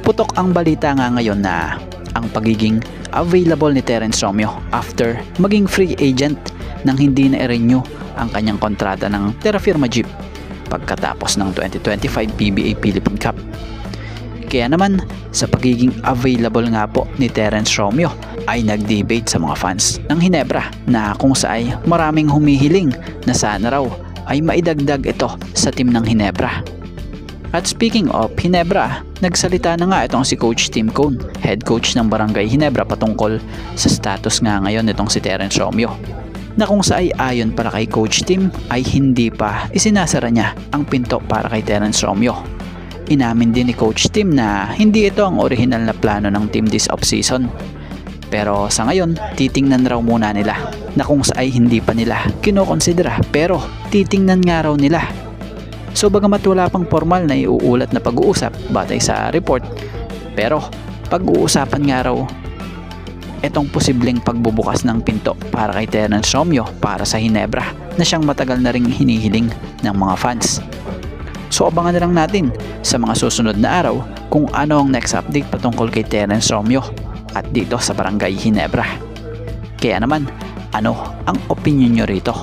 Putok ang balita nga ngayon na ang pagiging available ni Terence Romeo after maging free agent nang hindi na i-renew ang kanyang kontrata ng Terra Firma Jeep pagkatapos ng 2025 PBA Philippine Cup. Kaya naman sa pagiging available nga po ni Terence Romeo ay nag-debate sa mga fans ng Ginebra na kung saan maraming humihiling na sana raw ay maidagdag ito sa team ng Ginebra. At speaking of Ginebra, nagsalita na nga itong si Coach Tim Cone, head coach ng Barangay Ginebra patungkol sa status nga ngayon nitong si Terence Romeo, na kung sa ayon pala kay Coach Tim ay hindi pa isinasara niya ang pinto para kay Terence Romeo. Inamin din ni Coach Tim na hindi ito ang original na plano ng team this offseason. Pero sa ngayon, titingnan raw muna nila na kung sa hindi pa nila kinokonsidera pero titingnan nga raw nila. So bagamat wala pang formal na iuulat na pag-uusap batay sa report, pero pag-uusapan nga raw itong posibleng pagbubukas ng pinto para kay Terence Romeo para sa Ginebra na siyang matagal na ring hinihiling ng mga fans. So abangan na lang natin sa mga susunod na araw kung ano ang next update patungkol kay Terence Romeo at dito sa Barangay Ginebra. Kaya naman, ano ang opinion nyo rito?